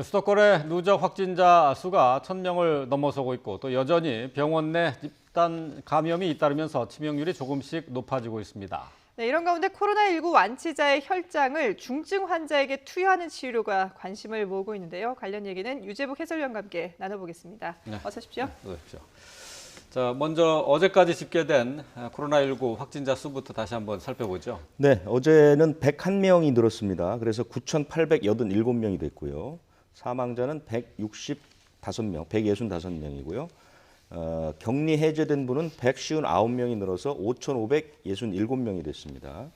수도권의 누적 확진자 수가 1,000명을 넘어서고 있고 또 여전히 병원 내 집단 감염이 잇따르면서 치명률이 조금씩 높아지고 있습니다. 네, 이런 가운데 코로나19 완치자의 혈장을 중증 환자에게 투여하는 치료가 관심을 모으고 있는데요. 관련 얘기는 유재복 해설위원과 함께 나눠보겠습니다. 네. 어서 오십시오. 어서 오십시오. 자, 먼저 어제까지 집계된 코로나19 확진자 수부터 다시 한번 살펴보죠. 네, 어제는 101명이 늘었습니다. 그래서 9,887명이 됐고요. 사망자는 165명, 165명이고요. 격리 해제된 분은 159명이 늘어서 5,567명이 됐습니다.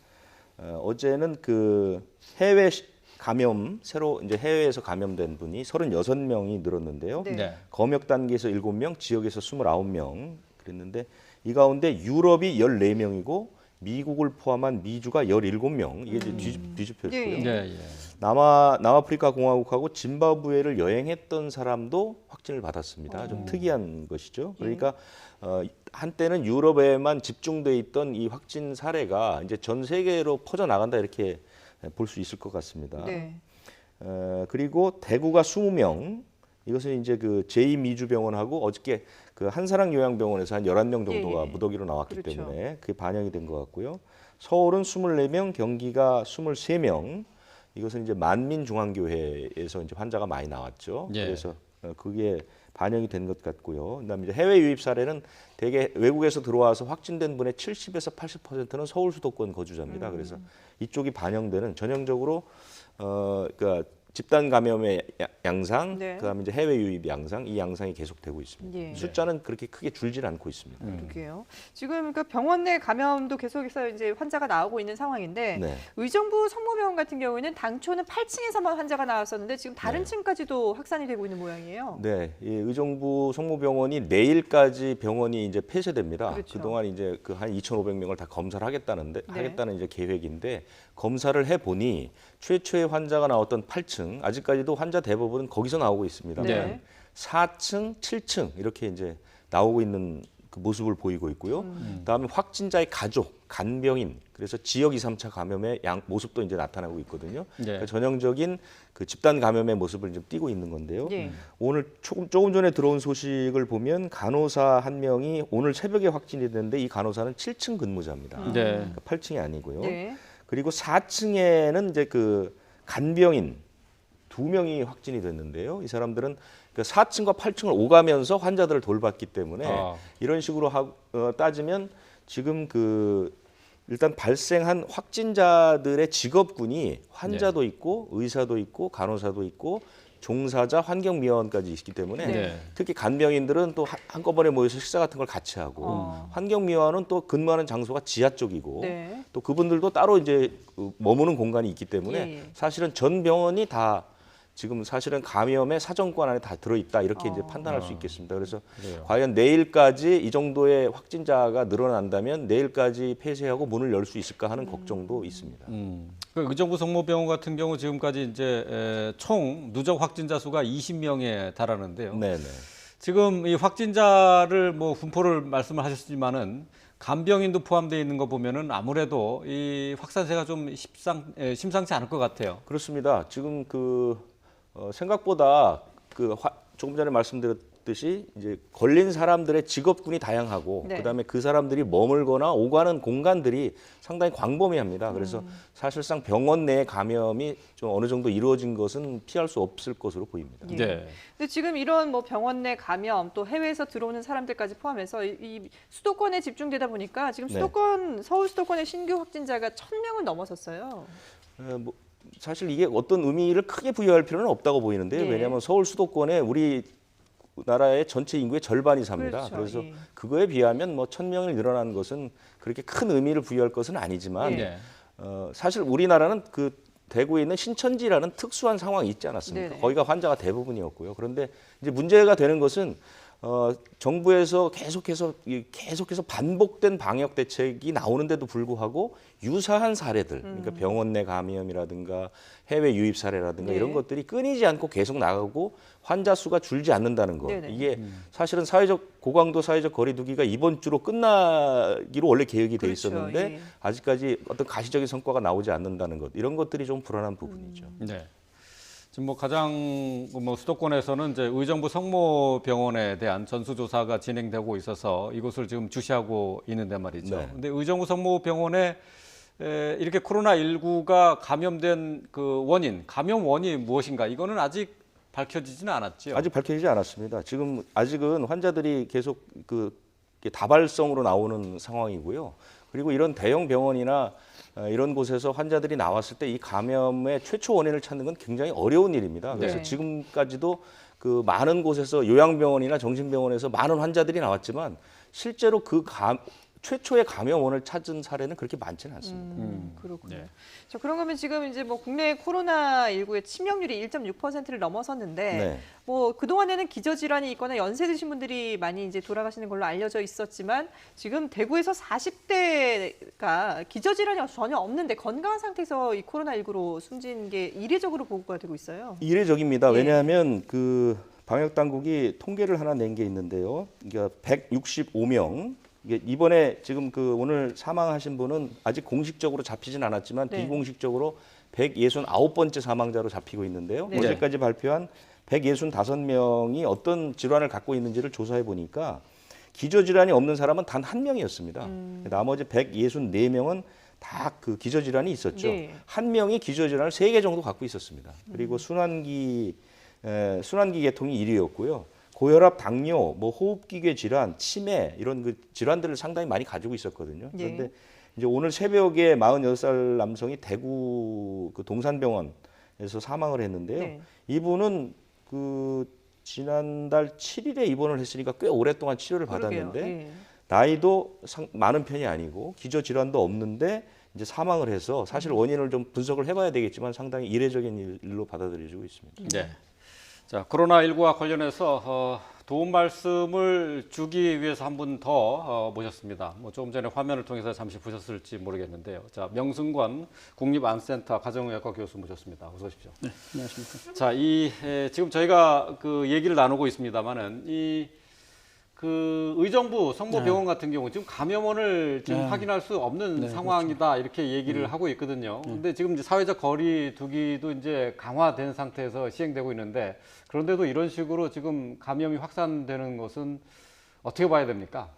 어제는 그 해외 감염, 새로 이제 해외에서 감염된 분이 36명이 늘었는데요. 네. 검역 단계에서 7명, 지역에서 29명 그랬는데 이 가운데 유럽이 14명이고 미국을 포함한 미주가 17명. 이게 이제 뒤집혀 있고요. 네. 남아프리카 공화국하고 짐바브웨를 여행했던 사람도 확진을 받았습니다. 좀 특이한 것이죠. 그러니까 한때는 유럽에만 집중돼 있던 이 확진 사례가 이제 전 세계로 퍼져 나간다 이렇게 볼 수 있을 것 같습니다. 네. 그리고 대구가 20명. 이것은 이제 그 제2미주병원하고 어저께 그 한사랑 요양병원에서 한 11명 정도가 예. 무더기로 나왔기 그렇죠. 때문에 그게 반영이 된 것 같고요. 서울은 24명, 경기가 23명. 이것은 이제 만민중앙교회에서 이제 환자가 많이 나왔죠. 예. 그래서 그게 반영이 된 것 같고요. 그다음에 이제 해외 유입 사례는 대개 외국에서 들어와서 확진된 분의 70에서 80%는 서울 수도권 거주자입니다. 그래서 이쪽이 반영되는 전형적으로 그러니까 집단 감염의 양상, 네. 그다음에 이제 해외 유입 양상, 이 양상이 계속되고 있습니다. 예. 숫자는 그렇게 크게 줄질 않고 있습니다. 그러게요. 지금 그 병원 내 감염도 계속해서 이제 환자가 나오고 있는 상황인데 네. 의정부 성모병원 같은 경우에는 당초는 8층에서만 환자가 나왔었는데 지금 다른 층까지도 확산이 되고 있는 모양이에요. 네, 이 의정부 성모병원이 내일까지 병원이 이제 폐쇄됩니다. 그렇죠. 그동안 이제 그 한 2,500명을 다 검사를 네. 하겠다는 이제 계획인데 검사를 해 보니 최초의 환자가 나왔던 8층 아직까지도 환자 대부분은 거기서 나오고 있습니다. 네. 4층, 7층 이렇게 이제 나오고 있는 그 모습을 보이고 있고요. 그다음에 확진자의 가족, 간병인, 그래서 지역 2, 3차 감염의 모습도 이제 나타나고 있거든요. 네. 그러니까 전형적인 그 집단 감염의 모습을 좀 띠고 있는 건데요. 예. 오늘 조금 전에 들어온 소식을 보면 간호사 한 명이 오늘 새벽에 확진이 됐는데 이 간호사는 7층 근무자입니다. 네. 그러니까 8층이 아니고요. 네. 그리고 4층에는 이제 그 간병인 2명이 확진이 됐는데요. 이 사람들은 그 4층과 8층을 오가면서 환자들을 돌봤기 때문에 이런 식으로 따지면 지금 그 일단 발생한 확진자들의 직업군이 환자도 있고 의사도 있고 간호사도 있고 종사자 환경미화원까지 있기 때문에 네. 특히 간병인들은 또 한꺼번에 모여서 식사 같은 걸 같이 하고 환경미화원은 또 근무하는 장소가 지하 쪽이고 네. 또 그분들도 따로 이제 머무는 공간이 있기 때문에 예. 사실은 전 병원이 다 지금 사실은 감염의 사정권 안에 다 들어있다 이렇게 이제 판단할 수 있겠습니다. 그래서 그래요. 과연 내일까지 이 정도의 확진자가 늘어난다면 내일까지 폐쇄하고 문을 열 수 있을까 하는 걱정도 있습니다. 그 의정부 성모병원 같은 경우 지금까지 이제 총 누적 확진자 수가 20명에 달하는데요. 네네. 지금 이 확진자를 뭐 분포를 말씀을 하셨지만은 간병인도 포함되어 있는 거 보면은 아무래도 이 확산세가 좀 심상치 않을 것 같아요. 그렇습니다. 지금 생각보다 조금 전에 말씀드렸듯이 이제 걸린 사람들의 직업군이 다양하고 네. 그다음에 그 사람들이 머물거나 오가는 공간들이 상당히 광범위합니다. 그래서 사실상 병원 내 감염이 좀 어느 정도 이루어진 것은 피할 수 없을 것으로 보입니다. 예. 네. 근데 지금 이런 뭐 병원 내 감염 또 해외에서 들어오는 사람들까지 포함해서 이 수도권에 집중되다 보니까 지금 네. 서울 수도권의 신규 확진자가 1,000명을 넘어섰어요. 사실 이게 어떤 의미를 크게 부여할 필요는 없다고 보이는데요. 예. 왜냐하면 서울 수도권에 우리 나라의 전체 인구의 절반이 삽니다. 그렇죠. 그래서 예. 그거에 비하면 뭐 1,000명이 늘어난 것은 그렇게 큰 의미를 부여할 것은 아니지만 네. 사실 우리나라는 그 대구에 있는 신천지라는 특수한 상황이 있지 않았습니까? 네네. 거기가 환자가 대부분이었고요. 그런데 이제 문제가 되는 것은 정부에서 계속해서 반복된 방역 대책이 나오는데도 불구하고 유사한 사례들, 그러니까 병원 내 감염이라든가 해외 유입 사례라든가 네. 이런 것들이 끊이지 않고 계속 나가고 환자 수가 줄지 않는다는 것. 네네. 이게 사실은 고강도 사회적 거리두기가 이번 주로 끝나기로 원래 계획이 돼 그렇죠. 있었는데 예. 아직까지 어떤 가시적인 성과가 나오지 않는다는 것. 이런 것들이 좀 불안한 부분이죠. 네. 지금 뭐 가장 뭐 수도권에서는 이제 의정부 성모병원에 대한 전수조사가 진행되고 있어서 이곳을 지금 주시하고 있는데 말이죠. 네. 근데 의정부 성모병원에 이렇게 코로나19가 감염된 그 원인, 감염 원인이 무엇인가? 이거는 아직 밝혀지지는 않았죠. 아직 밝혀지지 않았습니다. 지금 아직은 환자들이 계속 그 다발성으로 나오는 상황이고요. 그리고 이런 대형 병원이나 이런 곳에서 환자들이 나왔을 때 이 감염의 최초 원인을 찾는 건 굉장히 어려운 일입니다. 그래서 네. 지금까지도 그 많은 곳에서 요양병원이나 정신병원에서 많은 환자들이 나왔지만 실제로 최초의 감염원을 찾은 사례는 그렇게 많지는 않습니다. 그렇군요. 네. 자, 그런 거면 지금 이제 뭐 국내 코로나19의 치명률이 1.6%를 넘어섰는데 네. 뭐 그동안에는 기저질환이 있거나 연세 드신 분들이 많이 이제 돌아가시는 걸로 알려져 있었지만 지금 대구에서 40대가 기저질환이 전혀 없는데 건강한 상태에서 이 코로나19로 숨진 게 이례적으로 보고가 되고 있어요. 이례적입니다. 예. 왜냐하면 그 방역 당국이 통계를 하나 낸 게 있는데요. 그러니까 165명. 이번에 지금 그 오늘 사망하신 분은 아직 공식적으로 잡히진 않았지만 네. 비공식적으로 169번째 사망자로 잡히고 있는데요. 네. 어제까지 발표한 165명이 어떤 질환을 갖고 있는지를 조사해 보니까 기저질환이 없는 사람은 단 한 명이었습니다. 나머지 164명은 다 그 기저질환이 있었죠. 네. 한 명이 기저질환을 3개 정도 갖고 있었습니다. 그리고 순환기 계통이 1위였고요. 고혈압, 당뇨, 뭐 호흡기계 질환, 치매 이런 그 질환들을 상당히 많이 가지고 있었거든요. 예. 그런데 이제 오늘 새벽에 46살 남성이 대구 그 동산병원에서 사망을 했는데요. 네. 이분은 그 지난달 7일에 입원을 했으니까 꽤 오랫동안 치료를 그러게요. 받았는데 예. 나이도 많은 편이 아니고 기저질환도 없는데 이제 사망을 해서 사실 원인을 좀 분석을 해봐야 되겠지만 상당히 이례적인 일로 받아들여지고 있습니다. 네. 자, 코로나19와 관련해서 도움 말씀을 주기 위해서 한 분 더 모셨습니다. 뭐 조금 전에 화면을 통해서 잠시 보셨을지 모르겠는데요. 자, 명승권 국립암센터 가정의학과 교수 모셨습니다. 어서 오십시오. 네, 안녕하십니까. 자, 지금 저희가 그 얘기를 나누고 있습니다만은 그 의정부 성모병원 같은 경우 지금 감염원을 지금 확인할 수 없는 상황이다 이렇게 얘기를 하고 있거든요. 근데 지금 이제 사회적 거리 두기도 이제 강화된 상태에서 시행되고 있는데 그런데도 이런 식으로 지금 감염이 확산되는 것은 어떻게 봐야 됩니까?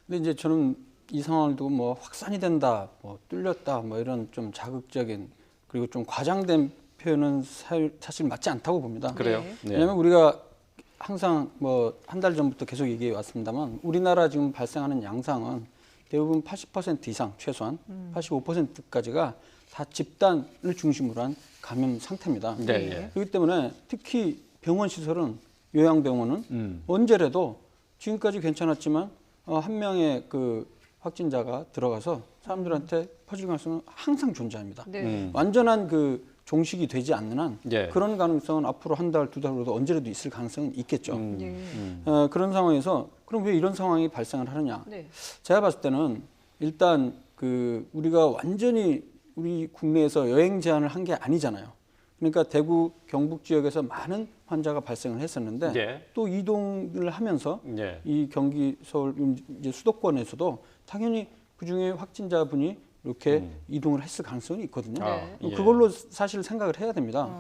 근데 이제 저는 이 상황을 두고 뭐 확산이 된다, 뭐 뚫렸다, 뭐 이런 좀 자극적인 그리고 좀 과장된 표현은 사실 맞지 않다고 봅니다. 그래요? 네. 왜냐하면 우리가 항상 뭐 한 달 전부터 계속 얘기해 왔습니다만 우리나라 지금 발생하는 양상은 대부분 80% 이상 최소한 85%까지가 다 집단을 중심으로 한 감염 상태입니다. 네, 예. 그렇기 때문에 특히 병원 시설은 요양병원은 언제라도 지금까지 괜찮았지만 한 명의 그 확진자가 들어가서 사람들한테 퍼질 가능성은 항상 존재합니다. 네. 완전한 그 종식이 되지 않는 한 예. 그런 가능성은 앞으로 한 달, 두 달로도 언제라도 있을 가능성은 있겠죠. 예. 그런 상황에서 그럼 왜 이런 상황이 발생을 하느냐? 네. 제가 봤을 때는 일단 그 우리가 완전히 우리 국내에서 여행 제한을 한 게 아니잖아요. 그러니까 대구 경북 지역에서 많은 환자가 발생을 했었는데 예. 또 이동을 하면서 예. 이 경기 서울 이제 수도권에서도 당연히 그 중에 확진자분이 이렇게 이동을 했을 가능성이 있거든요. 네. 예. 그걸로 사실 생각을 해야 됩니다.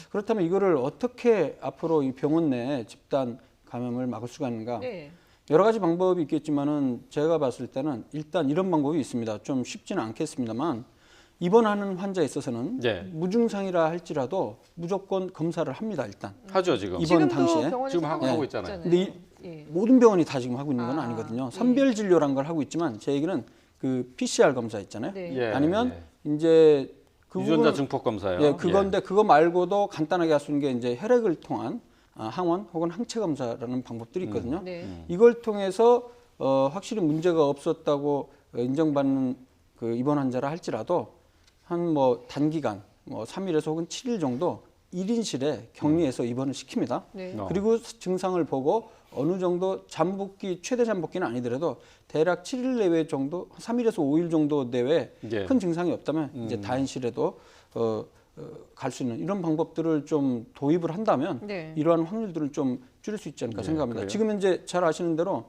그렇다면 이거를 어떻게 앞으로 이 병원 내 집단 감염을 막을 수가 있는가? 네. 여러 가지 방법이 있겠지만은 제가 봤을 때는 일단 이런 방법이 있습니다. 좀 쉽지는 않겠습니다만 입원하는 환자에 있어서는 예. 무증상이라 할지라도 무조건 검사를 합니다. 일단 하죠 지금. 이번 지금도 당시에 병원에서 지금 하고 하고 있잖아요. 근데 예. 모든 병원이 다 지금 하고 있는 건 아니거든요. 예. 선별 진료란 걸 하고 있지만 제 얘기는 그 PCR 검사 있잖아요. 네. 예. 아니면 예. 이제 그 유전자 부분은- 증폭 검사요. 예, 그건데 그거 말고도 간단하게 할 수 있는 게 이제 혈액을 통한 항원 혹은 항체 검사라는 방법들이 있거든요. 네. 이걸 통해서 확실히 문제가 없었다고 인정받는 그 입원 환자라 할지라도 한 뭐 단기간 뭐 3일에서 혹은 7일 정도 1인실에 격리해서 입원을 시킵니다. 네. 그리고 증상을 보고 어느 정도 잠복기 최대 잠복기는 아니더라도 대략 7일 내외 정도 3일에서 5일 정도 내외 예. 큰 증상이 없다면 이제 다인실에도 갈 수 있는 이런 방법들을 좀 도입을 한다면 네. 이러한 확률들을 좀 줄일 수 있지 않을까 네, 생각합니다. 그래요? 지금 현재 잘 아시는 대로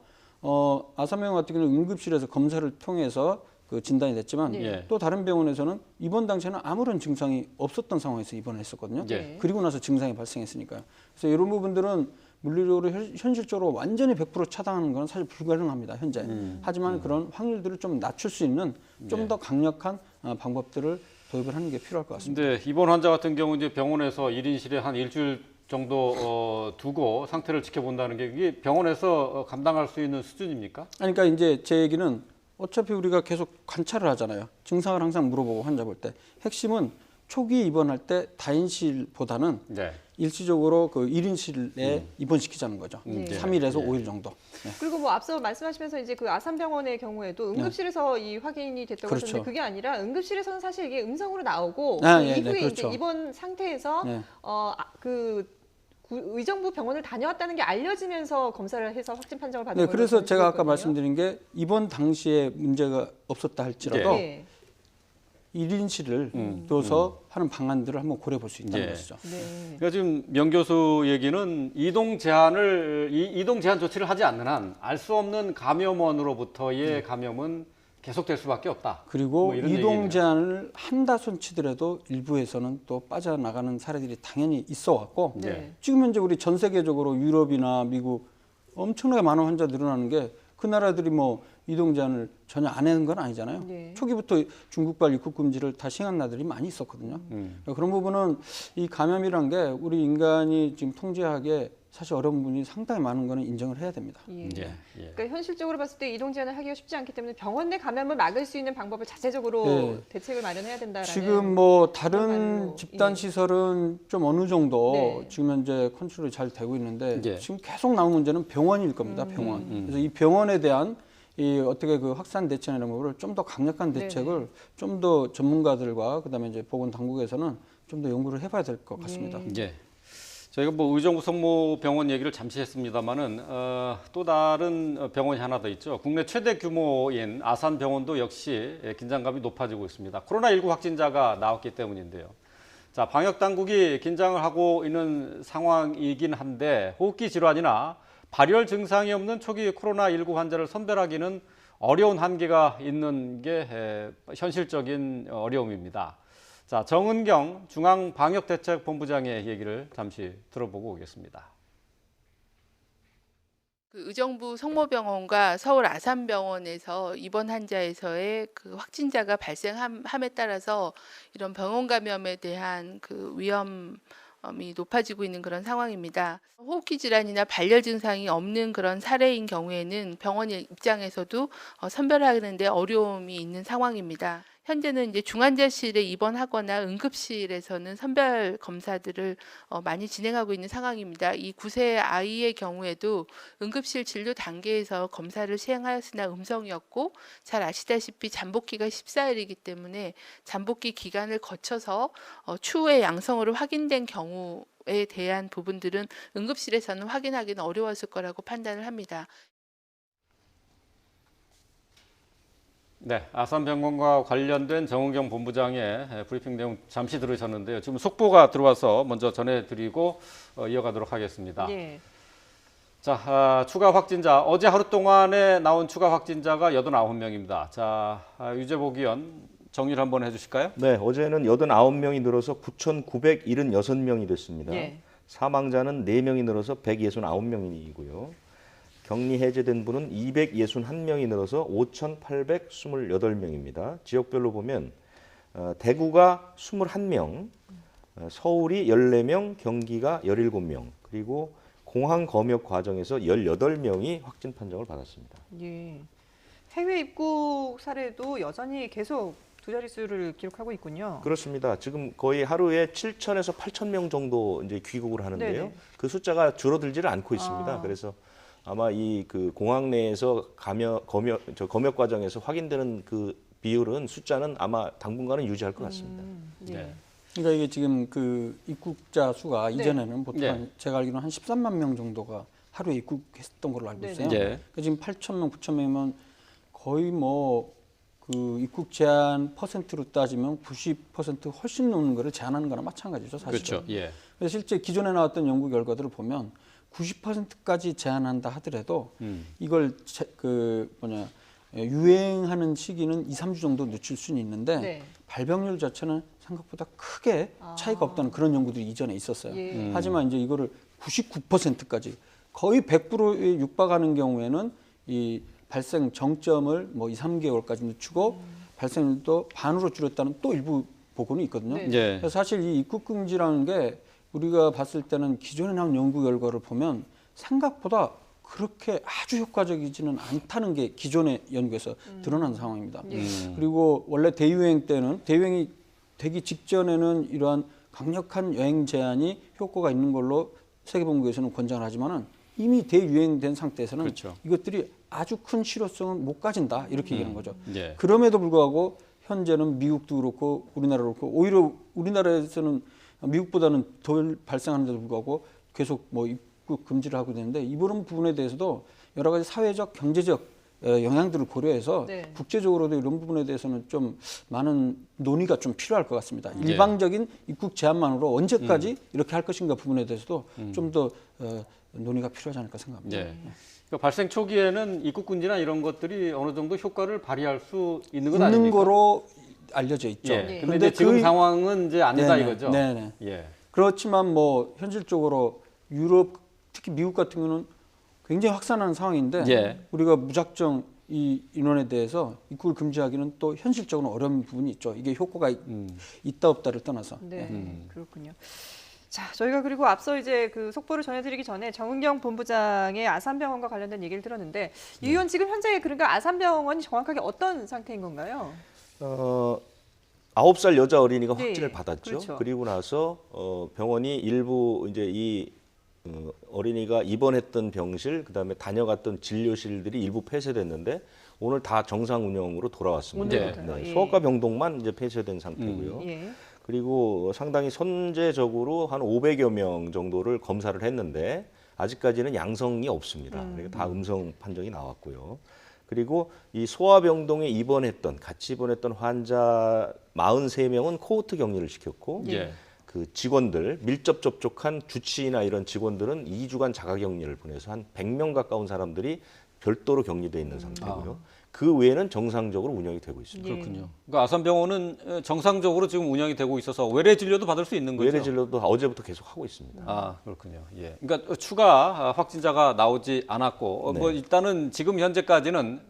아사명 같은 경우는 응급실에서 검사를 통해서 그 진단이 됐지만 예. 또 다른 병원에서는 입원 당시에는 아무런 증상이 없었던 상황에서 입원을 했었거든요. 예. 그리고 나서 증상이 발생했으니까요. 그래서 이런 부분들은 물리적으로 현실적으로 완전히 100% 차단하는 건 사실 불가능합니다. 현재. 하지만 그런 확률들을 좀 낮출 수 있는 좀 더 강력한 방법들을 도입을 하는 게 필요할 것 같습니다. 근데 입원 환자 같은 경우 이제 병원에서 1인실에 한 일주일 정도 두고 상태를 지켜본다는 게 이게 병원에서 감당할 수 있는 수준입니까? 그러니까 이제 제 얘기는 어차피 우리가 계속 관찰을 하잖아요. 증상을 항상 물어보고 환자 볼 때. 핵심은 초기 입원할 때 다인실보다는 네. 일시적으로 그 1인실에 입원시키자는 거죠. 네. 3일에서 5일 정도. 네. 그리고 뭐 앞서 말씀하시면서 이제 그 아산병원의 경우에도 응급실에서 이 확인이 됐다고 그렇죠. 하셨는데 그게 아니라 응급실에서는 사실 이게 음성으로 나오고 아, 그 예, 이후에 네, 그렇죠. 이제 입원 상태에서 네. 의정부 병원을 다녀왔다는 게 알려지면서 검사를 해서 확진 판정을 받는 네, 걸로 그래서 저는 제가 아까 들었거든요. 말씀드린 게 입원 당시에 문제가 없었다 할지라도 네. 1인실을 둬서 하는 방안들을 한번 고려해 볼 수 있다는 예. 것이죠. 네. 그러니까 지금 명 교수 얘기는 이동 제한 조치를 하지 않는 한 알 수 없는 감염원으로부터의 감염은 계속될 수밖에 없다. 그리고 뭐 이런 이동 얘기네요. 제한을 한다 손치더라도 일부에서는 또 빠져나가는 사례들이 당연히 있어 왔고 네. 지금 현재 우리 전 세계적으로 유럽이나 미국 엄청나게 많은 환자 늘어나는 게 그 나라들이 뭐 이동 제한을 전혀 안 하는 건 아니잖아요. 네. 초기부터 중국발 입국 금지를 다 시행한 나라들이 많이 있었거든요. 그러니까 그런 부분은 이 감염이란 게 우리 인간이 지금 통제하기에 사실 어려운 부분이 상당히 많은 거는 인정을 해야 됩니다. 예. 예. 예. 그러니까 현실적으로 봤을 때 이동 제한을 하기가 쉽지 않기 때문에 병원 내 감염을 막을 수 있는 방법을 자체적으로 네. 대책을 마련해야 된다라는. 지금 뭐 그런 말로, 다른 집단 예. 시설은 좀 어느 정도 네. 지금 현재 컨트롤이 잘 되고 있는데 예. 지금 계속 나오는 문제는 병원일 겁니다. 병원. 그래서 이 병원에 대한 이 어떻게 그 확산 대책이나 이런 거를 좀 더 강력한 대책을 좀 더 전문가들과 그다음에 이제 보건 당국에서는 좀 더 연구를 해봐야 될 것 같습니다. 예. 저희가 뭐 의정부 성모병원 얘기를 잠시 했습니다만은 또 다른 병원이 하나 더 있죠. 국내 최대 규모인 아산병원도 역시 긴장감이 높아지고 있습니다. 코로나19 확진자가 나왔기 때문인데요. 자, 방역 당국이 긴장을 하고 있는 상황이긴 한데 호흡기 질환이나 발열 증상이 없는 초기 코로나19 환자를 선별하기는 어려운 한계가 있는 게 현실적인 어려움입니다. 자, 정은경 중앙방역대책본부장의 얘기를 잠시 들어보고 오겠습니다. 그 의정부 성모병원과 서울 아산병원에서 입원 환자에서의 그 확진자가 발생함에 따라서 이런 병원 감염에 대한 그 위험이 높아지고 있는 그런 상황입니다. 호흡기 질환이나 발열 증상이 없는 그런 사례인 경우에는 병원 입장에서도 선별하는데 어려움이 있는 상황입니다. 현재는 이제 중환자실에 입원하거나 응급실에서는 선별 검사들을 많이 진행하고 있는 상황입니다. 이 9세 아이의 경우에도 응급실 진료 단계에서 검사를 시행하였으나 음성이었고 잘 아시다시피 잠복기가 14일이기 때문에 잠복기 기간을 거쳐서 추후에 양성으로 확인된 경우에 대한 부분들은 응급실에서는 확인하기는 어려웠을 거라고 판단을 합니다. 네, 아산병원과 관련된 정은경 본부장의 브리핑 내용 잠시 들으셨는데요. 지금 속보가 들어와서 먼저 전해드리고 이어가도록 하겠습니다. 예. 자, 추가 확진자 어제 하루 동안에 나온 추가 확진자가 89명입니다. 자, 유재복 의원 정리를 한번 해주실까요? 네, 어제는 89명이 늘어서 9,976명이 됐습니다. 예. 사망자는 4명이 늘어서 169명이고요. 격리 해제된 분은 261명이 늘어서 5,828명입니다. 지역별로 보면 대구가 21명, 서울이 14명, 경기가 17명, 그리고 공항 검역 과정에서 18명이 확진 판정을 받았습니다. 예. 해외 입국 사례도 여전히 계속 두 자릿수를 기록하고 있군요. 그렇습니다. 지금 거의 하루에 7,000에서 8,000명 정도 이제 귀국을 하는데요. 네네. 그 숫자가 줄어들지를 않고 있습니다. 그래서 아마 이 그 공항 내에서 검역 과정에서 확인되는 그 비율은 숫자는 아마 당분간은 유지할 것 같습니다. 예. 네. 그러니까 이게 지금 그 입국자 수가 네. 이전에는 보통 네. 제가 알기로는 한 13만 명 정도가 하루에 입국했던 걸로 알고 있어요. 네네. 예. 그러니까 지금 8천 명, 9천 명이면 거의 뭐 그 입국 제한 퍼센트로 따지면 90% 훨씬 넘는 거를 제한하는 거나 마찬가지죠, 사실은. 그렇죠. 예. 그래서 실제 기존에 나왔던 연구 결과들을 보면 90%까지 제한한다 하더라도 이걸 유행하는 시기는 2, 3주 정도 늦출 수는 있는데 네. 발병률 자체는 생각보다 크게 차이가 없다는 그런 연구들이 이전에 있었어요. 예. 하지만 이제 이거를 99%까지 거의 100%에 육박하는 경우에는 이 발생 정점을 뭐 2, 3개월까지 늦추고 발생률도 반으로 줄였다는 또 일부 보고는 있거든요. 네. 예. 그래서 사실 이 입국 금지라는 게 우리가 봤을 때는 기존에 나온 연구 결과를 보면 생각보다 그렇게 아주 효과적이지는 않다는 게 기존의 연구에서 드러난 상황입니다. 예. 그리고 원래 대유행 때는 대유행이 되기 직전에는 이러한 강력한 여행 제한이 효과가 있는 걸로 세계보건국에서는 권장을 하지만은 이미 대유행된 상태에서는 그렇죠. 이것들이 아주 큰 실효성은 못 가진다 이렇게 얘기하는 거죠. 예. 그럼에도 불구하고 현재는 미국도 그렇고 우리나라도 그렇고 오히려 우리나라에서는 미국보다는 덜 발생하는데도 불구하고 계속 뭐 입국 금지를 하고 있는데 이런 부분에 대해서도 여러 가지 사회적, 경제적 영향들을 고려해서 네. 국제적으로도 이런 부분에 대해서는 좀 많은 논의가 좀 필요할 것 같습니다. 예. 일방적인 입국 제한만으로 언제까지 이렇게 할 것인가 부분에 대해서도 좀 더 논의가 필요하지 않을까 생각합니다. 예. 그러니까 발생 초기에는 입국 금지나 이런 것들이 어느 정도 효과를 발휘할 수 있는 건 있는 아닙니까? 거로 알려져 있죠. 예. 네. 근데 이제 지금 상황은 이제 아니다 네네, 이거죠. 네네. 예. 그렇지만 뭐 현실적으로 유럽 특히 미국 같은 경우는 굉장히 확산하는 상황인데 예. 우리가 무작정 이 인원에 대해서 입국을 금지하기는 또 현실적으로 어려운 부분이 있죠. 이게 효과가 있다 없다를 떠나서. 네, 그렇군요. 자, 저희가 그리고 앞서 이제 그 속보를 전해드리기 전에 정은경 본부장의 아산병원과 관련된 얘기를 들었는데 유 의원 지금 현재 그러니까 아산병원이 정확하게 어떤 상태인 건가요? 9살 여자 어린이가 네, 확진을 받았죠. 그렇죠. 그리고 나서 병원이 일부 이제 이 어린이가 입원했던 병실, 그다음에 다녀갔던 진료실들이 일부 폐쇄됐는데 오늘 다 정상 운영으로 돌아왔습니다. 오늘부터요? 네, 예. 소아과 병동만 이제 폐쇄된 상태고요. 예. 그리고 상당히 선제적으로 한 500여 명 정도를 검사를 했는데 아직까지는 양성이 없습니다. 그러니까 다 음성 판정이 나왔고요. 그리고 이 소아병동에 같이 입원했던 환자 43명은 코호트 격리를 시켰고 예. 그 직원들, 밀접 접촉한 주치의나 이런 직원들은 2주간 자가격리를 보내서 한 100명 가까운 사람들이 별도로 격리돼 있는 상태고요. 그 외에는 정상적으로 운영이 되고 있습니다. 그렇군요. 그러니까 아산병원은 정상적으로 지금 운영이 되고 있어서 외래 진료도 받을 수 있는 거죠. 외래 진료도 어제부터 계속 하고 있습니다. 아, 그렇군요. 예. 그러니까 추가 확진자가 나오지 않았고 네. 뭐 일단은 지금 현재까지는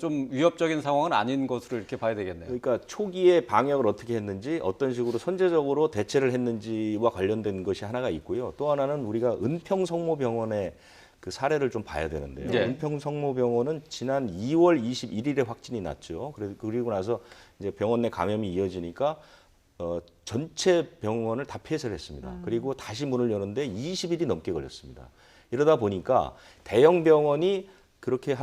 좀 위협적인 상황은 아닌 것으로 이렇게 봐야 되겠네요. 그러니까 초기에 방역을 어떻게 했는지, 어떤 식으로 선제적으로 대처를 했는지와 관련된 것이 하나가 있고요. 또 하나는 우리가 은평성모병원의 그 사례를 좀 봐야 되는데요. 네. 은평성모병원은 지난 2월 21일에 확진이 났죠. 그리고 나서 이제 병원 내 감염이 이어지니까 전체 병원을 다 폐쇄를 했습니다. 그리고 다시 문을 여는데 20일이 넘게 걸렸습니다. 이러다 보니까 대형 병원이 그렇게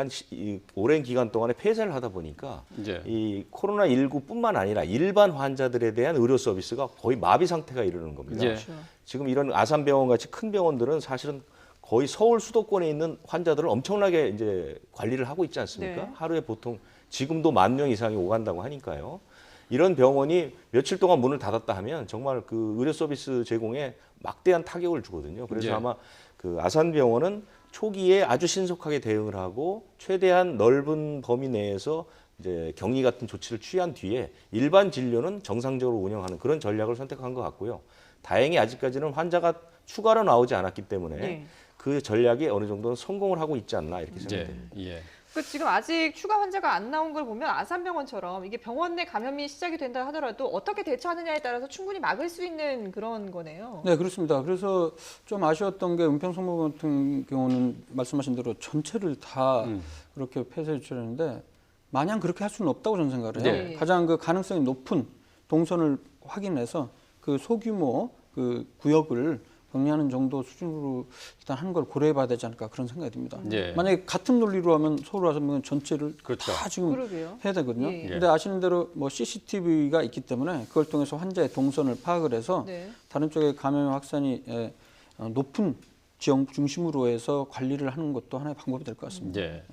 오랜 기간 동안에 폐쇄를 하다 보니까 이제. 이 코로나19뿐만 아니라 일반 환자들에 대한 의료 서비스가 거의 마비 상태가 이르는 겁니다. 예. 지금 이런 아산병원 같이 큰 병원들은 사실은 거의 서울 수도권에 있는 환자들을 엄청나게 이제 관리를 하고 있지 않습니까? 네. 하루에 보통 지금도 10,000명 이상이 오간다고 하니까요. 이런 병원이 며칠 동안 문을 닫았다 하면 정말 그 의료 서비스 제공에 막대한 타격을 주거든요. 그래서 예. 아마 그 아산병원은 초기에 아주 신속하게 대응을 하고 최대한 넓은 범위 내에서 이제 격리 같은 조치를 취한 뒤에 일반 진료는 정상적으로 운영하는 그런 전략을 선택한 것 같고요. 다행히 아직까지는 환자가 추가로 나오지 않았기 때문에 네. 그 전략이 어느 정도는 성공을 하고 있지 않나 이렇게 생각됩니다. 예. 그 지금 아직 추가 환자가 안 나온 걸 보면 아산병원처럼 이게 병원 내 감염이 시작이 된다 하더라도 어떻게 대처하느냐에 따라서 충분히 막을 수 있는 그런 거네요. 네, 그렇습니다. 그래서 좀 아쉬웠던 게 은평성모 같은 경우는 말씀하신 대로 전체를 다 그렇게 폐쇄 조치했는데 마냥 그렇게 할 수는 없다고 저는 생각을 해요. 네. 가장 그 가능성이 높은 동선을 확인해서 그 소규모 그 구역을 격리하는 정도 수준으로 일단 하는 걸 고려해봐야 되지 않을까 그런 생각이 듭니다. 예. 만약에 같은 논리로 하면 서울 아산병원 전체를 그렇죠. 다 지금 그러게요. 해야 되거든요. 예. 근데 아시는 대로 뭐 CCTV가 있기 때문에 그걸 통해서 환자의 동선을 파악을 해서 네. 다른 쪽에 감염 확산이 높은 지역 중심으로 해서 관리를 하는 것도 하나의 방법이 될 것 같습니다. 예.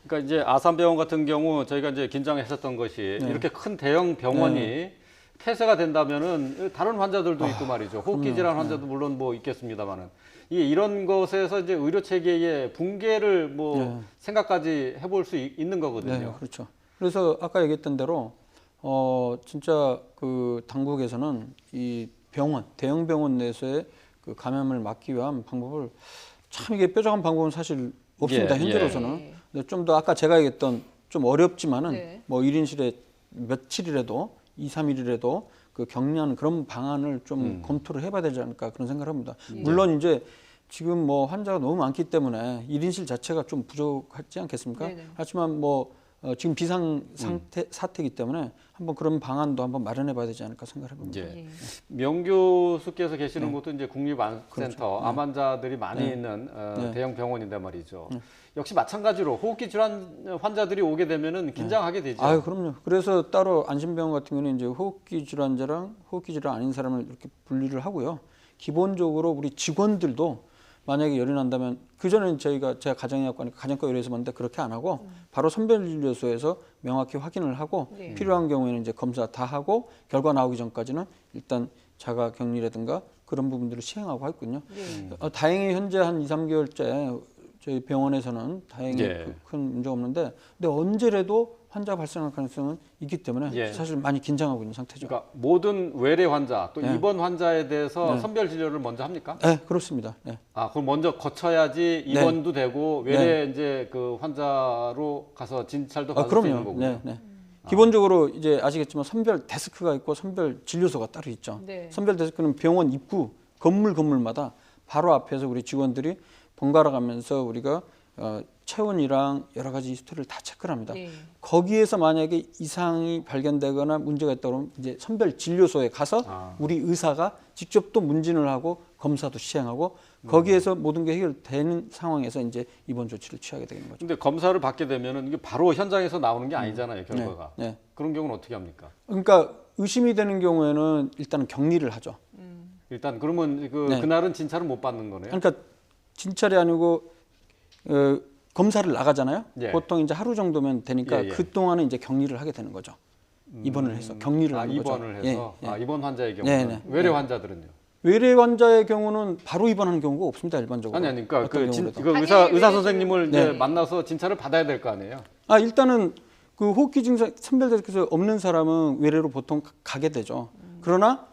그러니까 이제 아산병원 같은 경우 저희가 이제 긴장했었던 것이 네. 이렇게 큰 대형 병원이 폐쇄가 된다면은 다른 환자들도 있고 말이죠. 호흡기 질환 환자도 물론 뭐 있겠습니다만은 이런 것에서 이제 의료 체계의 붕괴를 뭐 네. 생각까지 해볼 수 있는 거거든요. 네, 그렇죠. 그래서 아까 얘기했던 대로 진짜 그 당국에서는 이 병원, 대형 병원 내에서의 그 감염을 막기 위한 방법을 참 이게 뾰족한 방법은 사실 없습니다. 예, 현재로서는. 예. 근데 좀 더 아까 제가 얘기했던 좀 어렵지만은 네. 뭐 1인실에 며칠이라도 2, 3일이라도 그 격리하는 그런 방안을 좀 검토를 해봐야 되지 않을까 그런 생각을 합니다. 물론 이제 지금 뭐 환자가 너무 많기 때문에 1인실 자체가 좀 부족하지 않겠습니까? 네네. 하지만 뭐 지금 비상 사태이기 때문에 한번 그런 방안도 한번 마련해봐야 되지 않을까 생각을 해봅니다. 예. 예. 명 교수께서 계시는 네. 곳도 이제 국립암센터 그렇죠. 암 환자들이 많이 네. 있는 네. 대형 병원인데 말이죠. 역시 마찬가지로 호흡기 질환 환자들이 오게 되면은 긴장하게 되죠. 아유, 그럼요. 그래서 따로 안심병원 같은 경우는 이제 호흡기 질환자랑 호흡기 질환 아닌 사람을 이렇게 분리를 하고요. 기본적으로 우리 직원들도 만약에 열이 난다면 그전에는 제가 가정의학과니까 가정과 의료에서 봤는데 그렇게 안 하고 바로 선별진료소에서 명확히 확인을 하고 네. 필요한 경우에는 이제 검사 다 하고 결과 나오기 전까지는 일단 자가 격리라든가 그런 부분들을 시행하고 있군요. 네. 다행히 현재 한 2, 3개월째 저희 병원에서는 다행히 예. 큰 문제가 없는데 근데 언제라도 환자 발생할 가능성은 있기 때문에 예. 사실 많이 긴장하고 있는 상태죠. 그러니까 모든 외래 환자 또 네. 입원 환자에 대해서 네. 선별 진료를 먼저 합니까? 네, 그렇습니다. 네. 아, 그럼 먼저 거쳐야지 입원도 되고 외래 이제 그 환자로 가서 진찰도 받을 수 있는 그럼요. 거군요. 네, 네. 기본적으로 이제 아시겠지만 선별 데스크가 있고 선별 진료소가 따로 있죠. 네. 선별 데스크는 병원 입구 건물마다 바로 앞에서 우리 직원들이 번갈아 가면서 우리가 체온이랑 여러 가지 히스토리를 다 체크를 합니다. 네. 거기에서 만약에 이상이 발견되거나 문제가 있다 그러면 이제 선별 진료소에 가서 우리 의사가 직접 또 문진을 하고 검사도 시행하고 거기에서 모든 게 해결되는 상황에서 이제 입원 조치를 취하게 되는 거죠. 근데 검사를 받게 되면은 이게 바로 현장에서 나오는 게 아니잖아요, 결과가. 네. 그런 경우는 어떻게 합니까? 그러니까 의심이 되는 경우에는 일단은 격리를 하죠. 일단 그러면 네. 그날은 진찰을 못 받는 거네요. 그러니까 진찰이 아니고 검사를 나가잖아요. 예. 보통 이제 하루 정도면 되니까 예, 예. 그 동안은 이제 격리를 하게 되는 거죠. 입원을 해서 격리를 하는 거죠. 입원을 해서 예, 예. 입원 환자의 경우는 네, 네. 외래 환자들은요. 외래 환자의 경우는 바로 입원하는 경우가 없습니다. 일반적으로. 아니 그러니까 어떤 경우라도. 그 의사 당연히 선생님을 이제 네. 만나서 진찰을 받아야 될 거 아니에요. 일단은 그 호흡기 증상 선별대에서 없는 사람은 외래로 보통 가게 되죠. 그러나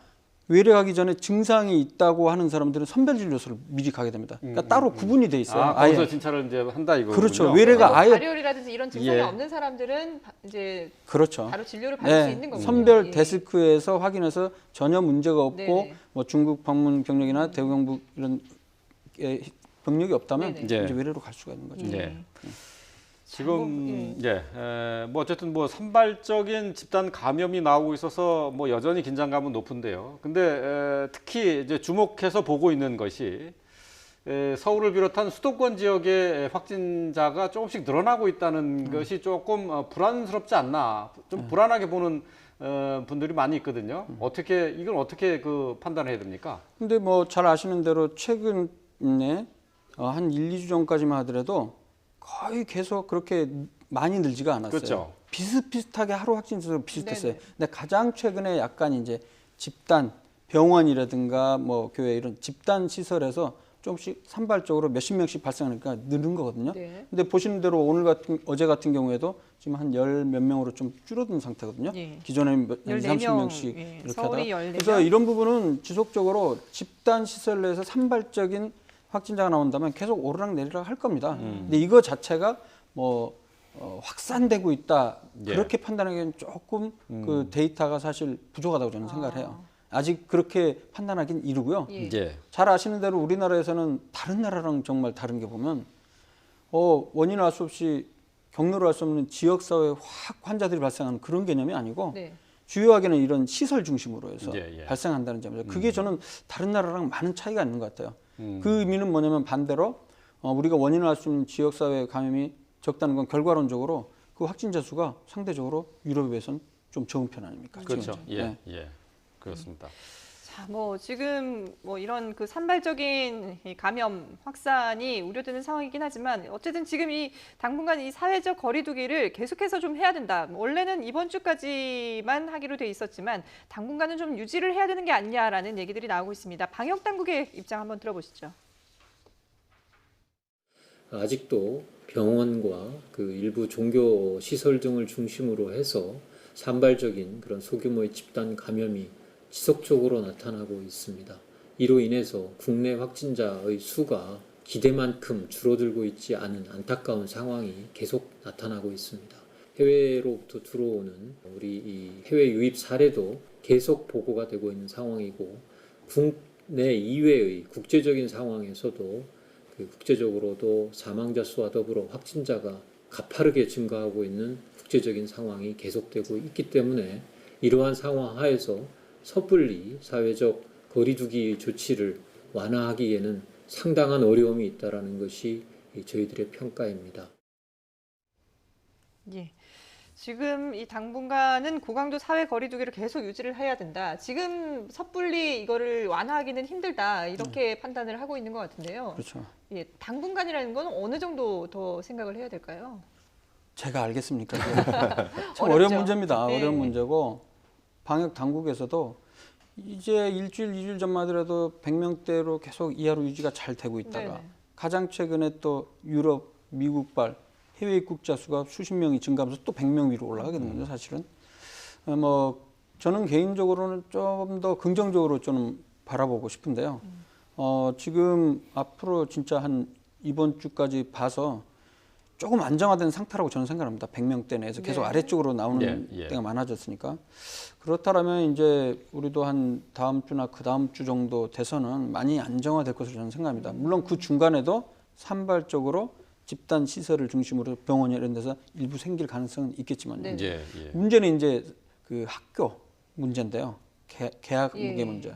외래 가기 전에 증상이 있다고 하는 사람들은 선별진료소를 미리 가게 됩니다. 그러니까 따로 구분이 돼 있어요. 아, 거기서 진찰을 이제 한다 이거. 그렇죠. 외래가 아예 발열이라든지 이런 증상이 예. 없는 사람들은 이제 그렇죠. 바로 진료를 받을 수 있는 거군요. 선별 예. 데스크에서 확인해서 전혀 문제가 없고 네네. 뭐 중국 방문 병력이나 대구 경북 이런 병력이 없다면 네네. 예. 이제 외래로 갈 수가 있는 거죠. 네. 지금 뭐 어쨌든 뭐 산발적인 집단 감염이 나오고 있어서 뭐 여전히 긴장감은 높은데요. 근데 특히 이제 주목해서 보고 있는 것이 서울을 비롯한 수도권 지역의 확진자가 조금씩 늘어나고 있다는 것이 조금 불안스럽지 않나, 좀 불안하게 보는 분들이 많이 있거든요. 이건 어떻게 그 판단해야 됩니까? 근데 뭐 잘 아시는 대로 최근에 한 1, 2주 전까지만 하더라도 거의 계속 그렇게 많이 늘지가 않았어요. 그렇죠. 비슷비슷하게 하루 확진자가 비슷했어요. 네네. 근데 가장 최근에 약간 이제 집단 병원이라든가 뭐 교회 이런 집단 시설에서 조금씩 산발적으로 몇십 명씩 발생하니까 늘은 거거든요. 네. 근데 보시는 대로 어제 같은 경우에도 지금 한 열 몇 명으로 좀 줄어든 상태거든요. 예. 기존에 14 명, 30명씩 예. 이렇게 서울이 하다가 14 그래서 명. 이런 부분은 지속적으로 집단 시설 내에서 산발적인 확진자가 나온다면 계속 오르락 내리락 할 겁니다. 근데 이거 자체가 뭐 확산되고 있다 예. 그렇게 판단하기에는 조금 그 데이터가 사실 부족하다고 저는 생각을 해요. 아직 그렇게 판단하기는 이르고요. 예. 예. 잘 아시는 대로 우리나라에서는 다른 나라랑 정말 다른 게 보면 원인을 알 수 없이 경로를 알 수 없는 지역사회에 확 환자들이 발생하는 그런 개념이 아니고 네. 주요하게는 이런 시설 중심으로 해서 예. 발생한다는 점이죠. 그게 저는 다른 나라랑 많은 차이가 있는 것 같아요. 음. 그 의미는 뭐냐면 반대로 우리가 원인을 알 수 있는 지역사회 감염이 적다는 건 결과론적으로 그 확진자 수가 상대적으로 유럽에 비해서는 좀 적은 편 아닙니까? 그렇죠. 지금. 예, 네. 예, 그렇습니다. 자, 뭐 지금 뭐 이런 그 산발적인 이 감염 확산이 우려되는 상황이긴 하지만 어쨌든 지금 이 당분간 이 사회적 거리두기를 계속해서 좀 해야 된다. 원래는 이번 주까지만 하기로 돼 있었지만 당분간은 좀 유지를 해야 되는 게 아니냐라는 얘기들이 나오고 있습니다. 방역 당국의 입장 한번 들어보시죠. 아직도 병원과 그 일부 종교 시설 등을 중심으로 해서 산발적인 그런 소규모의 집단 감염이 지속적으로 나타나고 있습니다. 이로 인해서 국내 확진자의 수가 기대만큼 줄어들고 있지 않은 안타까운 상황이 계속 나타나고 있습니다. 해외로부터 들어오는 우리 이 해외 유입 사례도 계속 보고가 되고 있는 상황이고, 국내 이외의 국제적인 상황에서도 그 국제적으로도 사망자 수와 더불어 확진자가 가파르게 증가하고 있는 국제적인 상황이 계속되고 있기 때문에 이러한 상황 하에서 섣불리 사회적 거리두기 조치를 완화하기에는 상당한 어려움이 있다라는 것이 저희들의 평가입니다. 예. 지금 이 당분간은 고강도 사회 거리두기를 계속 유지를 해야 된다. 지금 섣불리 이거를 완화하기는 힘들다. 이렇게 판단을 하고 있는 것 같은데요. 그렇죠. 예, 당분간이라는 건 어느 정도 더 생각을 해야 될까요? 제가 알겠습니까? 참 어렵죠. 어려운 문제입니다. 네. 어려운 문제고 방역 당국에서도 이제 일주일, 2주일 전만 하더라도 100명대로 계속 이하로 유지가 잘 되고 있다가 네네. 가장 최근에 또 유럽, 미국발 해외 입국자 수가 수십 명이 증가하면서 또 100명 위로 올라가거든요, 사실은. 뭐 저는 개인적으로는 좀 더 긍정적으로 좀 바라보고 싶은데요. 지금 앞으로 진짜 한 이번 주까지 봐서 조금 안정화된 상태라고 저는 생각합니다. 100명대 내에서 계속 네. 아래쪽으로 나오는 예. 때가 많아졌으니까. 그렇다면 이제 우리도 한 다음 주나 그 다음 주 정도 돼서는 많이 안정화될 것으로 저는 생각합니다. 물론 그 중간에도 산발적으로 집단 시설을 중심으로 병원 이런 데서 일부 생길 가능성은 있겠지만요. 네. 예. 문제는 이제 그 학교 문제인데요. 계약 예. 문제.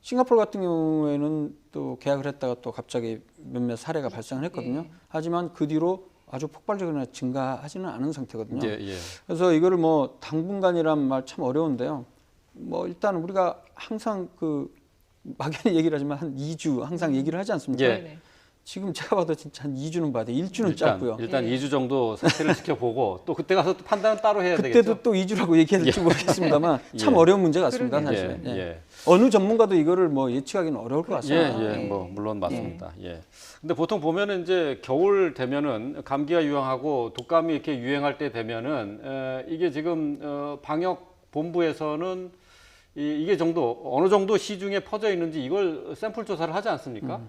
싱가포르 같은 경우에는 또 계약을 했다가 또 갑자기 몇몇 사례가 발생을 했거든요. 예. 하지만 그 뒤로 아주 폭발적으로 증가하지는 않은 상태거든요. 예. 그래서 이거를 뭐 당분간이란 말 참 어려운데요. 뭐 일단 우리가 항상 그 막연히 얘기를 하지만 한 2주 항상 얘기를 하지 않습니까? 예. 네네. 지금 제가 봐도 진짜 한 2주는 봐야 돼. 1주는 짧고요. 일단 예. 2주 정도 상태를 지켜보고 또 그때 가서 또 판단은 따로 해야 그때도 되겠죠. 또 2주라고 얘기해야 될지 모르겠습니다만 참 예. 어려운 문제 같습니다. 그러네요. 사실은. 예. 예. 예. 어느 전문가도 이거를 뭐 예측하기는 어려울 것 같습니다. 예, 예. 뭐 물론 맞습니다. 예. 근데 보통 보면은 이제 겨울 되면은 감기가 유행하고 독감이 이렇게 유행할 때 되면은 이게 지금 방역 본부에서는 이게 어느 정도 시중에 퍼져 있는지 이걸 샘플 조사를 하지 않습니까?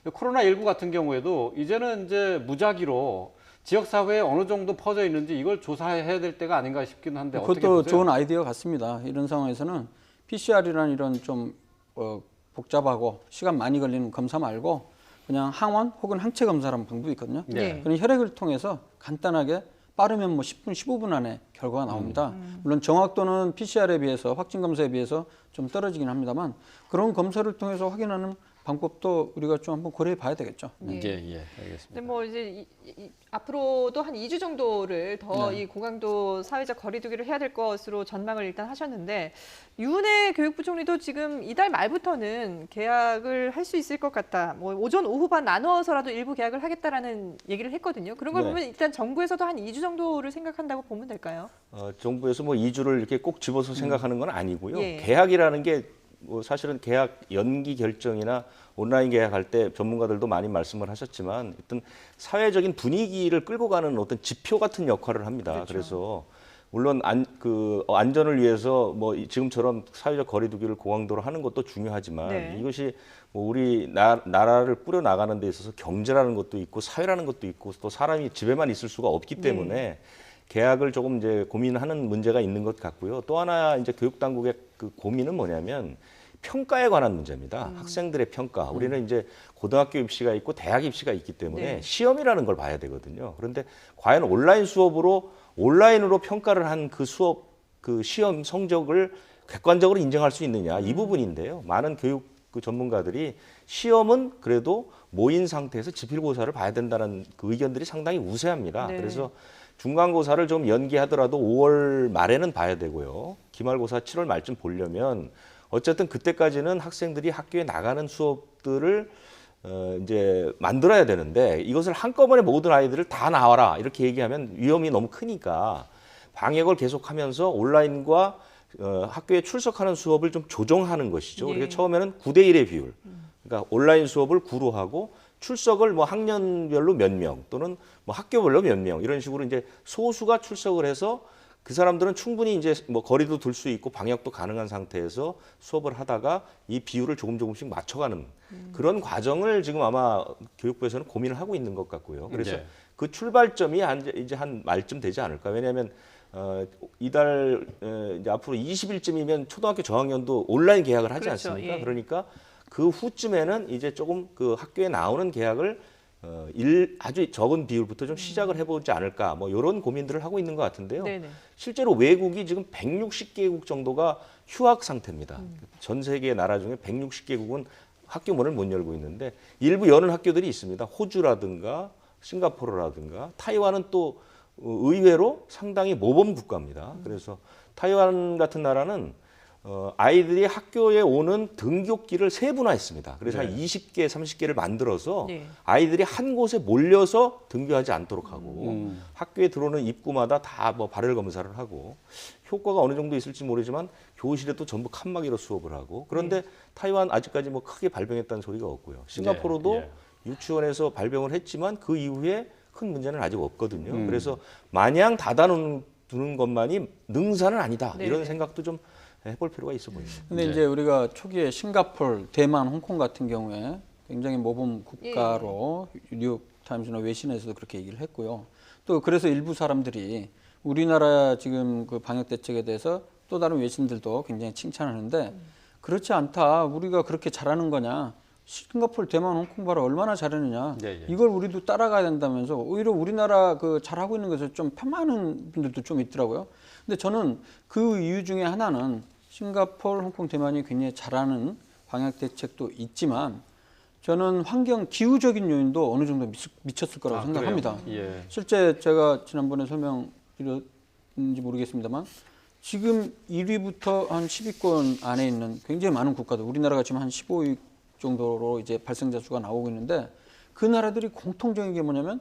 코로나19 같은 경우에도 이제는 이제 무작위로 지역 사회에 어느 정도 퍼져 있는지 이걸 조사해야 될 때가 아닌가 싶긴 한데 어떻게 그것도 보세요? 좋은 아이디어 같습니다. 이런 상황에서는 PCR이라는 이런 좀 복잡하고 시간 많이 걸리는 검사 말고 그냥 항원 혹은 항체 검사라는 방법이 있거든요. 네. 그런 혈액을 통해서 간단하게 빠르면 뭐 10분, 15분 안에 결과가 나옵니다. 물론 정확도는 PCR에 비해서 확진 검사에 비해서 좀 떨어지긴 합니다만 그런 검사를 통해서 확인하는 방법도 우리가 좀 한번 고려해 봐야 되겠죠. 네. 예, 알겠습니다. 근데 뭐 이제 앞으로도 한 2주 정도를 더 이 고강도 사회적 거리두기를 해야 될 것으로 전망을 일단 하셨는데 유은혜 교육부총리도 지금 이달 말부터는 개학을 할 수 있을 것 같다. 뭐 오전 오후반 나누어서라도 일부 개학을 하겠다라는 얘기를 했거든요. 그런 걸 네. 보면 일단 정부에서도 한 2주 정도를 생각한다고 보면 될까요? 정부에서 뭐 2주를 이렇게 꼭 집어서 생각하는 건 아니고요. 예. 개학이라는 게 뭐 사실은 계약 연기 결정이나 온라인 계약할 때 전문가들도 많이 말씀을 하셨지만 어떤 사회적인 분위기를 끌고 가는 어떤 지표 같은 역할을 합니다. 그렇죠. 그래서 물론 안전을 위해서 뭐 지금처럼 사회적 거리두기를 고강도로 하는 것도 중요하지만 네. 이것이 뭐 우리 나라를 꾸려 나가는 데 있어서 경제라는 것도 있고 사회라는 것도 있고 또 사람이 집에만 있을 수가 없기 때문에 개학을 조금 이제 고민하는 문제가 있는 것 같고요. 또 하나 이제 교육 당국의 그 고민은 뭐냐면 평가에 관한 문제입니다. 학생들의 평가. 우리는 이제 고등학교 입시가 있고 대학 입시가 있기 때문에 네. 시험이라는 걸 봐야 되거든요. 그런데 과연 온라인으로 평가를 한 그 수업 그 시험 성적을 객관적으로 인정할 수 있느냐 이 부분인데요. 많은 교육 그 전문가들이 시험은 그래도 모인 상태에서 지필고사를 봐야 된다는 그 의견들이 상당히 우세합니다. 네. 그래서 중간고사를 좀 연기하더라도 5월 말에는 봐야 되고요. 기말고사 7월 말쯤 보려면 어쨌든 그때까지는 학생들이 학교에 나가는 수업들을 이제 만들어야 되는데 이것을 한꺼번에 모든 아이들을 다 나와라 이렇게 얘기하면 위험이 너무 크니까 방역을 계속하면서 온라인과 학교에 출석하는 수업을 좀 조정하는 것이죠. 예. 그러니까 처음에는 9대 1의 비율. 그러니까 온라인 수업을 9로 하고 출석을 뭐 학년별로 몇 명 또는 뭐 학교별로 몇 명 이런 식으로 이제 소수가 출석을 해서 그 사람들은 충분히 이제 뭐 거리도 둘 수 있고 방역도 가능한 상태에서 수업을 하다가 이 비율을 조금씩 맞춰가는 그런 과정을 지금 아마 교육부에서는 고민을 하고 있는 것 같고요. 그래서 네. 그 출발점이 이제 한 말쯤 되지 않을까. 왜냐하면 이달 이제 앞으로 20일쯤이면 초등학교 저학년도 온라인 개학을 하지 그렇죠. 않습니까? 예. 그러니까 그 후쯤에는 이제 조금 그 학교에 나오는 개학을 아주 적은 비율부터 좀 시작을 해보지 않을까 뭐 이런 고민들을 하고 있는 것 같은데요. 네네. 실제로 외국이 지금 160개국 정도가 휴학 상태입니다. 전 세계 나라 중에 160개국은 학교 문을 못 열고 있는데 일부 여는 학교들이 있습니다. 호주라든가 싱가포르라든가 타이완은 또 의외로 상당히 모범 국가입니다. 그래서 타이완 같은 나라는 아이들이 학교에 오는 등굣길을 세분화했습니다. 그래서 한 20개, 30개를 만들어서 네. 아이들이 한 곳에 몰려서 등교하지 않도록 하고 학교에 들어오는 입구마다 다 뭐 발열 검사를 하고 효과가 어느 정도 있을지 모르지만 교실에 또 전부 칸막이로 수업을 하고 그런데 타이완 아직까지 뭐 크게 발병했다는 소리가 없고요. 싱가포르도 예. 유치원에서 발병을 했지만 그 이후에 큰 문제는 아직 없거든요. 그래서 마냥 닫아두는 것만이 능사는 아니다. 네네. 이런 생각도 좀 해볼 필요가 있어 보입니다. 근데 네. 이제 우리가 초기에 싱가포르, 대만, 홍콩 같은 경우에 굉장히 모범 국가로 뉴욕 타임스나 외신에서도 그렇게 얘기를 했고요. 또 그래서 일부 사람들이 우리나라 지금 그 방역 대책에 대해서 또 다른 외신들도 굉장히 칭찬하는데 그렇지 않다. 우리가 그렇게 잘하는 거냐. 싱가포르, 대만, 홍콩 봐라 얼마나 잘하느냐. 예, 예. 이걸 우리도 따라가야 된다면서 오히려 우리나라 그 잘하고 있는 것을 좀 폄하하는 분들도 좀 있더라고요. 근데 저는 그 이유 중에 하나는 싱가포르, 홍콩, 대만이 굉장히 잘하는 방역 대책도 있지만 저는 환경 기후적인 요인도 어느 정도 미쳤을 거라고 생각합니다. 그래요? 예. 실제 제가 지난번에 설명드렸는지 모르겠습니다만 지금 1위부터 한 10위권 안에 있는 굉장히 많은 국가들, 우리나라가 지금 한 15위 정도로 이제 발생자 수가 나오고 있는데 그 나라들이 공통적인 게 뭐냐면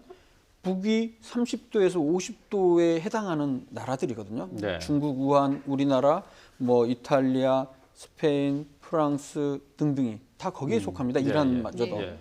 북위 30도에서 50도에 해당하는 나라들이거든요. 네. 중국, 우한, 우리나라, 뭐 이탈리아, 스페인, 프랑스 등등이 다 거기에 속합니다. 이란마저도. 예.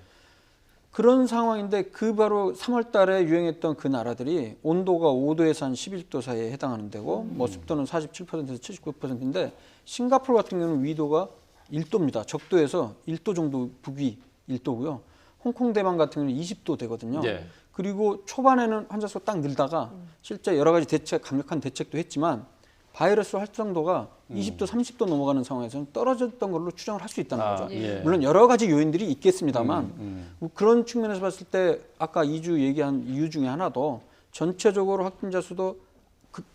그런 상황인데 그 바로 3월 달에 유행했던 그 나라들이 온도가 5도에서 한 11도 사이에 해당하는 데고 뭐 습도는 47%에서 79%인데 싱가포르 같은 경우는 위도가 1도입니다. 적도에서 1도 정도 북위 1도고요. 홍콩, 대만 같은 경우는 20도 되거든요. 네. 그리고 초반에는 환자 수가 딱 늘다가 실제 여러 가지 강력한 대책도 했지만 바이러스 활성도가 20도, 30도 넘어가는 상황에서는 떨어졌던 걸로 추정을 할 수 있다는 거죠. 예. 물론 여러 가지 요인들이 있겠습니다만 뭐 그런 측면에서 봤을 때 아까 2주 얘기한 이유 중에 하나도 전체적으로 확진자 수도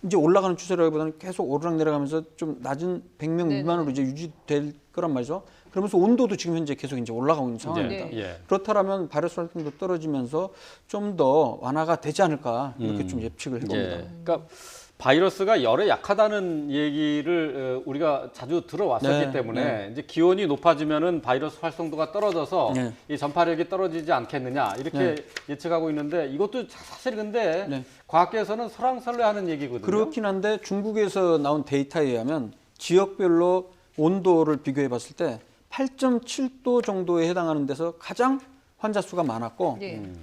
이제 올라가는 추세라기보다는 계속 오르락내리락하면서 좀 낮은 100명 미만으로 이제 유지될 거란 말이죠. 그러면서 온도도 지금 현재 계속 이제 올라가고 있는 상황입니다. 네. 예. 그렇다면 바이러스 활동도 떨어지면서 좀 더 완화가 되지 않을까 이렇게 좀 예측을 해봅니다. 예. 그러니까 바이러스가 열에 약하다는 얘기를 우리가 자주 들어왔었기 네, 때문에 이제 기온이 높아지면은 바이러스 활성도가 떨어져서 네. 이 전파력이 떨어지지 않겠느냐 이렇게 예측하고 있는데 이것도 사실 근데 네. 과학계에서는 설왕설래하는 얘기거든요. 그렇긴 한데 중국에서 나온 데이터에 의하면 지역별로 온도를 비교해 봤을 때 8.7도 정도에 해당하는 데서 가장 환자 수가 많았고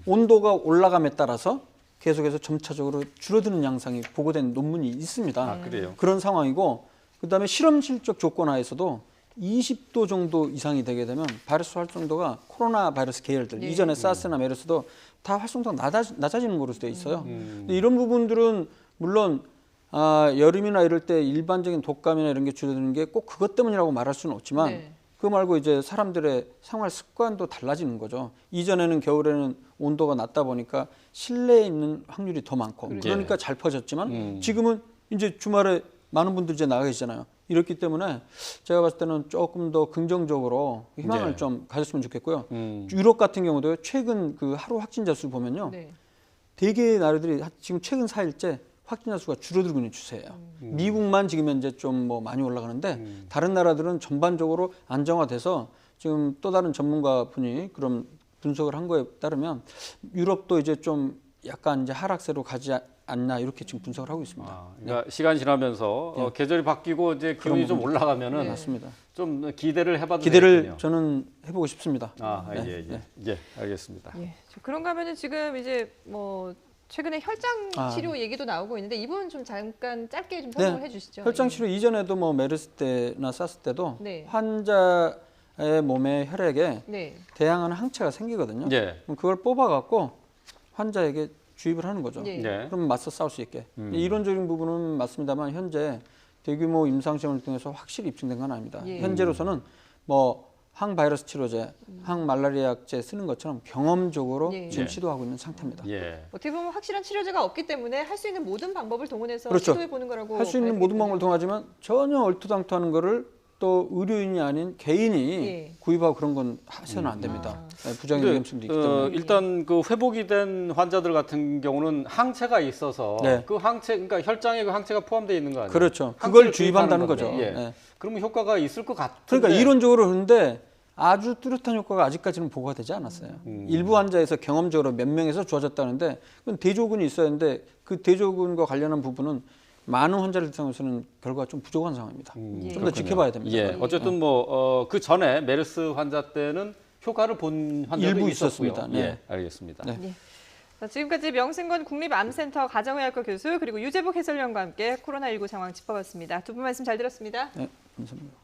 온도가 올라감에 따라서 계속해서 점차적으로 줄어드는 양상이 보고된 논문이 있습니다. 아, 그래요? 그런 상황이고 그다음에 실험실적 조건 하에서도 20도 정도 이상이 되게 되면 바이러스 활성도가 코로나 바이러스 계열들 이전에 사스나 메르스도 다 활성도가 낮아지는 것으로 되어 있어요. 근데 이런 부분들은 물론 여름이나 이럴 때 일반적인 독감이나 이런 게 줄어드는 게 꼭 그것 때문이라고 말할 수는 없지만 그거 말고 이제 사람들의 생활 습관도 달라지는 거죠. 이전에는 겨울에는 온도가 낮다 보니까 실내에 있는 확률이 더 많고 그러니까 잘 퍼졌지만 지금은 이제 주말에 많은 분들이 이제 나가 계시잖아요. 이렇기 때문에 제가 봤을 때는 조금 더 긍정적으로 희망을 좀 가졌으면 좋겠고요. 유럽 같은 경우도 최근 그 하루 확진자 수 보면요. 대개의 나라들이 지금 최근 4일째 확진자 수가 줄어들고 있는 추세예요. 미국만 지금 현재 좀 뭐 많이 올라가는데 다른 나라들은 전반적으로 안정화돼서 지금 또 다른 전문가 분이 그런 분석을 한 거에 따르면 유럽도 이제 좀 약간 이제 하락세로 가지 않나 이렇게 지금 분석을 하고 있습니다. 그러니까 시간 지나면서 계절이 바뀌고 이제 기온이 좀 올라가면은 맞습니다. 좀 기대를 해봐도 기대를 되겠군요. 저는 해보고 싶습니다. 예, 알겠습니다. 예. 그런가 하면은 지금 이제 뭐 최근에 혈장 치료 얘기도 나오고 있는데 이 부분 좀 잠깐 짧게 좀 설명을 해주시죠. 혈장 치료 이전에도 뭐 메르스 때나 사스 때도 네. 환자의 몸에 혈액에 네. 대항하는 항체가 생기거든요. 예. 그럼 그걸 뽑아갖고 환자에게 주입을 하는 거죠. 네. 네. 그럼 맞서 싸울 수 있게. 이론적인 부분은 맞습니다만 현재 대규모 임상시험을 통해서 확실히 입증된 건 아닙니다. 예. 현재로서는 뭐 항바이러스 치료제, 항말라리아약제 쓰는 것처럼 경험적으로 예. 지금 예. 시도하고 있는 상태입니다. 예. 어떻게 보면 확실한 치료제가 없기 때문에 할 수 있는 모든 방법을 동원해서 그렇죠. 시도해 보는 거라고 할 수 있는 봐야 모든 되겠군요. 방법을 통하지만 전혀 얼토당토하는 거를 또 의료인이 아닌 개인이 예. 구입하고 그런 건 하셔는 안 됩니다. 부작용 위험성도 있기 때문에. 일단 그 회복이 된 환자들 같은 경우는 항체가 있어서 네. 그 항체, 그러니까 혈장에 그 항체가 포함되어 있는 거 아니에요? 그렇죠. 항체를 그걸 주입한다는 건데. 거죠. 예. 네. 그러면 효과가 있을 것 같은데. 그러니까 이론적으로 그런데 아주 뚜렷한 효과가 아직까지는 보고가 되지 않았어요. 일부 환자에서 경험적으로 몇 명에서 좋아졌다는데 그건 대조군이 있어야 하는데 그 대조군과 관련한 부분은 많은 환자를 대상으로서는 결과가 좀 부족한 상황입니다. 좀 더 지켜봐야 됩니다. 예, 어쨌든 뭐 그 전에 메르스 환자 때는 효과를 본 환자도 일부 있었고요. 있었습니다. 네. 예, 알겠습니다. 네. 자, 지금까지 명승건 국립암센터 가정의학과 교수 그리고 유재복 해설위원과 함께 코로나19 상황 짚어봤습니다. 두 분 말씀 잘 들었습니다. 네, 감사합니다.